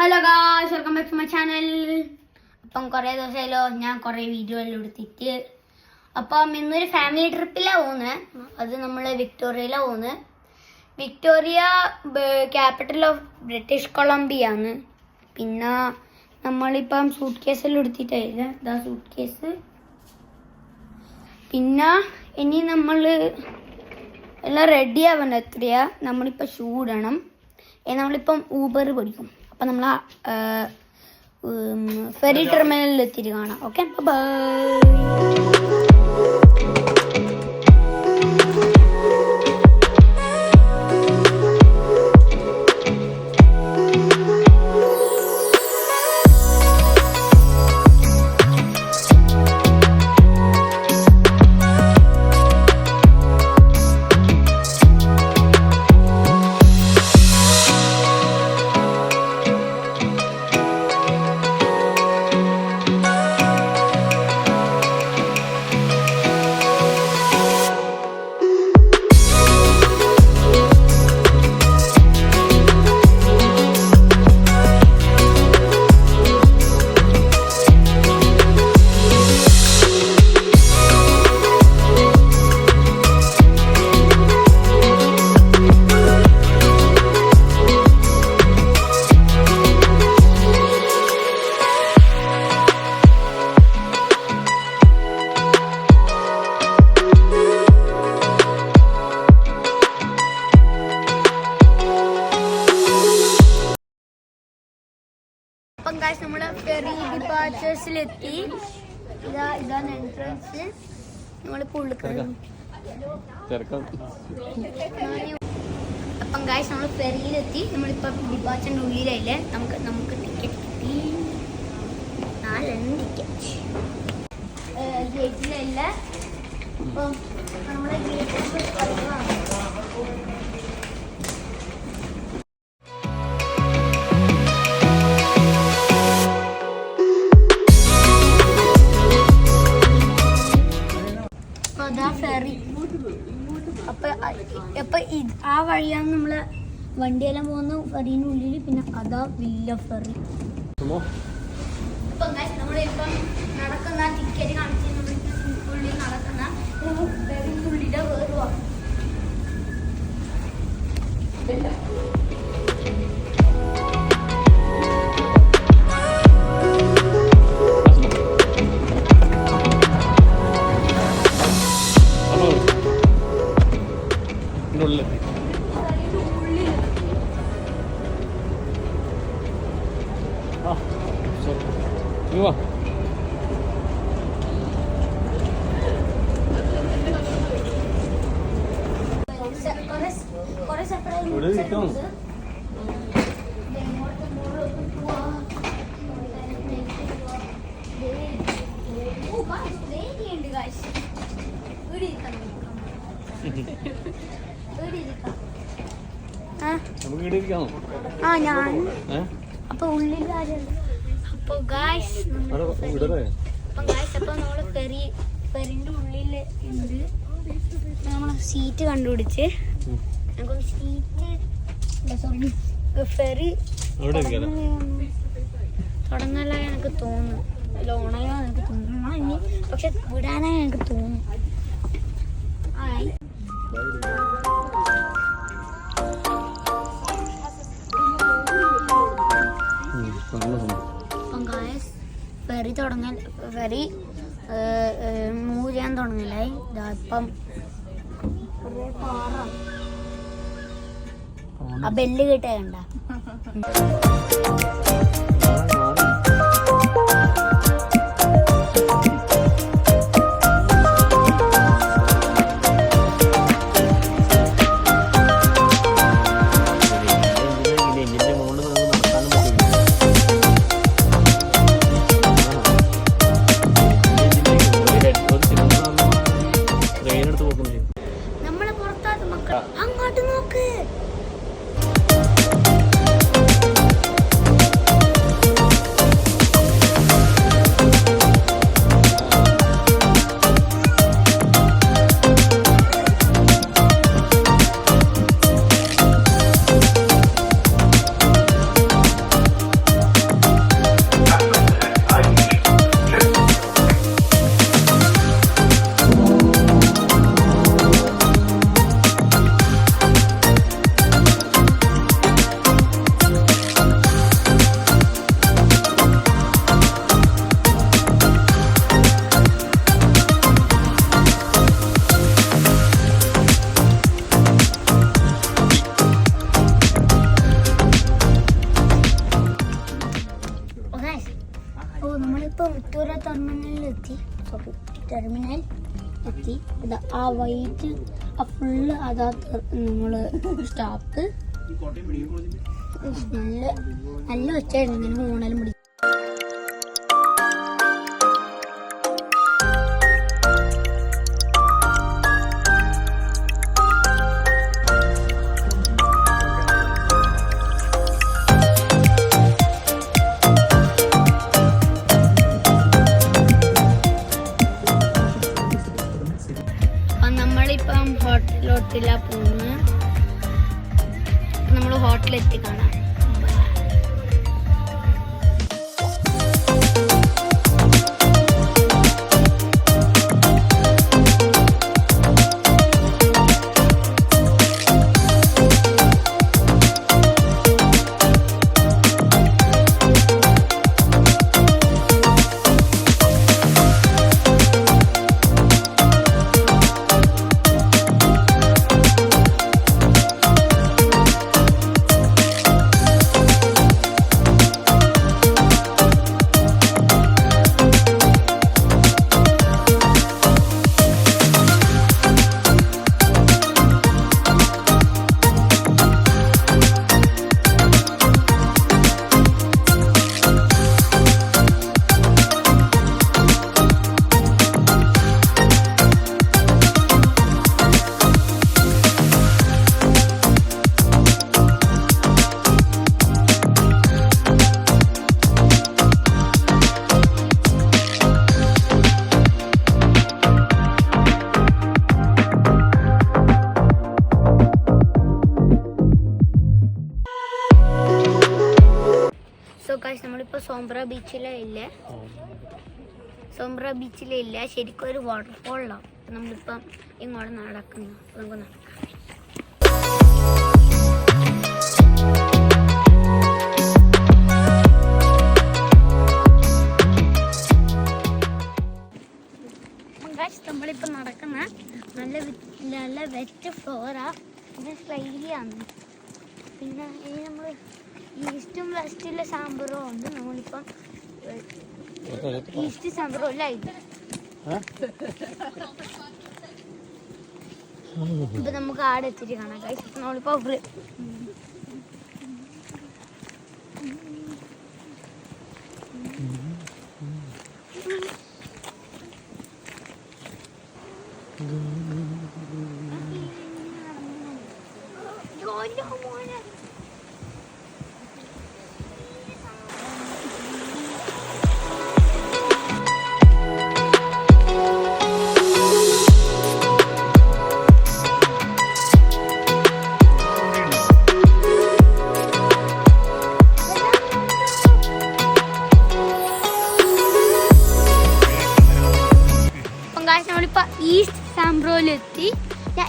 Hello guys, welcome back to my channel. അപ്പം കുറേ ദിവസമായല്ലോ ഞാൻ കുറേ വീഡിയോ എല്ലാം എടുത്തിട്ട്. അപ്പം ഇന്നൊരു ഫാമിലി ട്രിപ്പിലാണ് പോകുന്നത്. അത് നമ്മൾ വിക്ടോറിയയിലാണ് പോകുന്നത്. Victoria capital of British Columbia ആണ്. പിന്നെ നമ്മളിപ്പം സൂട്ട് കേസെല്ലാം എടുത്തിട്ടായിരുന്നു. ഇതാ സൂട്ട് കേസ്. പിന്നെ ഇനി നമ്മൾ എല്ലാം റെഡി ആവണം. എത്രയാ നമ്മളിപ്പോൾ ഷൂ ഇടണം. നമ്മളിപ്പം ഊബർ പഠിക്കും. അപ്പം നമ്മൾ ഫെറി ടെർമിനലിൽ എത്തിയിട്ട് കാണാം. Okay, bye. അപ്പം ഗായ്സ്, നമ്മൾ ഫെറി ഡിപ്പാർച്ചേഴ്സിലെത്തി. ഇതാണ് എൻട്രൻസ്. നമ്മളിപ്പോൾ ഉള്ളിൽ കയറും. അപ്പം ഗായ്സ്, നമ്മൾ ഫെറിയിലെത്തി. നമ്മളിപ്പോൾ ഡിപ്പാർച്ചറിൻ്റെ ഉള്ളിലല്ലേ. നമുക്ക് ടിക്കറ്റ് കിട്ടി. 4 ടിക്കറ്റ് ഗേറ്റിലല്ല. അപ്പം നമ്മളെ ഗേറ്റ് ഫെറി. അപ്പൊ ആ വഴിയാണ് നമ്മള് വണ്ടിയെല്ലാം പോകുന്ന ഫെറിന്റെ ഉള്ളിൽ. പിന്നെ അതാ വലിയ ഫെറി. അപ്പൊ നമ്മളിപ്പം നടക്കുന്ന ടിക്കറ്റ് കാണിച്ച് ഉള്ളിൽ നടക്കുന്ന ഫെറിന്റെ ഉള്ളിലെ വേറുവാ. അപ്പൊ ഉള്ളിൽ അപ്പൊ ഗായ്സ് അപ്പൊ നമ്മള് ഫെറിന്റെ ഉള്ളിൽ ഉണ്ട്. നമ്മള് സീറ്റ് കണ്ടുപിടിച്ച് ഫെറി തുടങ്ങലായി എനിക്ക് തോന്നുന്നു. ലോണയോ എനിക്ക് തോന്നുന്നു. ഇനി പക്ഷെ വിടാനായി എനിക്ക് തോന്നുന്നു. ഫെറി ഫെറി മൂവ് ചെയ്യാൻ തുടങ്ങലായി. ഇപ്പം ആ ബെല്ല് കിട്ടേ കണ്ട. അങ്ങോട്ട് നോക്ക്. നമ്മളിപ്പോൾ വിക്ടോറിയ ടെർമിനൽ എത്തി. ആ വൈറ്റ് ആ ഫുള്ള് അതാ നമ്മൾ സ്റ്റോപ്പ്. നല്ല നല്ല ഒച്ചയായിരുന്നു ഇങ്ങനെ ഹോണെല്ലാം പിടിക്കും. നമ്മളിപ്പം ഹോട്ടലിലോട്ടില്ല പോകുന്നു. നമ്മൾ ഹോട്ടലെത്തി കാണാം. നമ്മളിപ്പോൾ സോംബ്ര ബീച്ചിലേ ഇല്ല, ശരിക്കും ഒരു വാട്ടർഫോളിലാണ്. നമ്മളിപ്പം ഇങ്ങോട്ട് നടക്കുന്നു. നമുക്ക് നടക്കാം. നമ്മളിപ്പോൾ നടക്കുന്ന നല്ല വെറ്റ് ഫ്ലോറാ. പിന്നെ സ്ലൈലിയാണ്. പിന്നെ ഈ നമ്മൾ ഈസ്റ്റും വെസ്റ്റിലെ സാമ്പാറും ഉണ്ട്. നമ്മളിപ്പം ഈസ്റ്റ് സാമ്പാറും അല്ല ഇത്. ഇപ്പൊ നമുക്ക് ആടെ എത്തിയിട്ട് കാണാം. നമ്മളിപ്പോ നമ്മളിപ്പോ ഈസ്റ്റ് സാംബ്രോയിലെത്തി.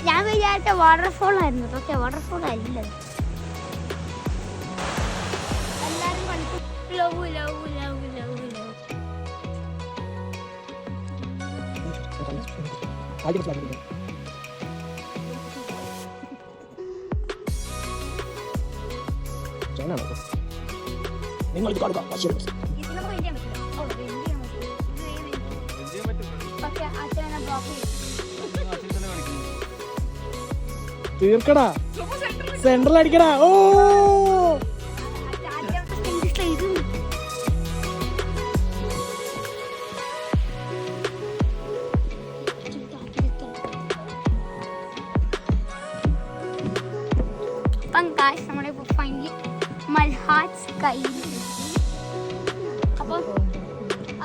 ഞാൻ വിചാരിച്ച വാട്ടർഫോൾ ആയിരുന്നു, പക്ഷെ വാട്ടർഫോൾ അല്ല. എല്ലാരും love love love love love. നിങ്ങൾ ഇത് കാണുക. തീർക്കടാ, സെന്ററിൽ അടിക്കടാ. ഓ നമ്മുടെ ഫൈനലി മൽഹാറ്റ് സ്കൈ. അപ്പൊ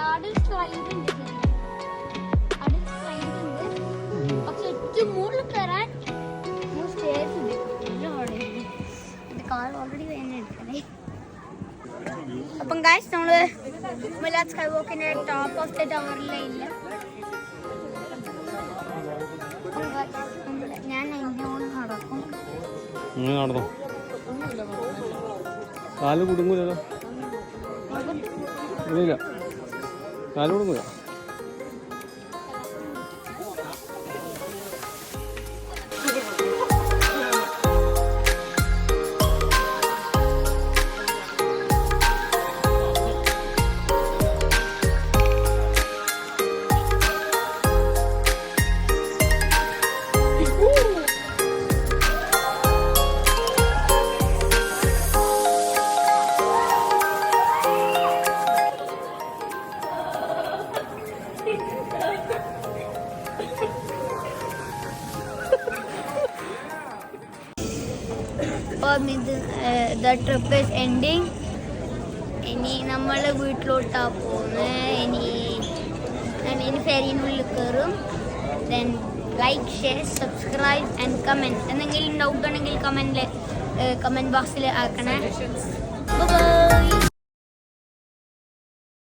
ആടെ സ്ലൈഡ് ഉണ്ട്, പക്ഷെ ഏറ്റവും മുകളിൽ കയറാൻ സ്റ്റേഴ്സ് ഉണ്ട്. കാർ ഓൾറെഡി വേറെ എടുക്കണേ. അപ്പം ഗായ്സ് നമ്മള് മൽഹാറ്റ് സ്കൈ വാക്കിന്റെ ടോപ്പ് ഓഫ് ദ ടവറിലേ ഇല്ല. ഞാൻ അതിനോട് നടക്കും. നടന്നോ, കാല് കുടുങ്ങൂലോ. ഇല്ല, കാല് കുടുങ്ങൂല. Trip is ending. ഇനി നമ്മൾ വീട്ടിലോട്ടാണ് പോകുന്നത്. ഇനി ഫെരീനുള്ളിൽ കയറും. Then like, share, subscribe and comment. എന്തെങ്കിലും ഡൗട്ട് ഉണ്ടെങ്കിൽ കമൻറ്റ് ബോക്സിൽ ആക്കണേ. ബൈ.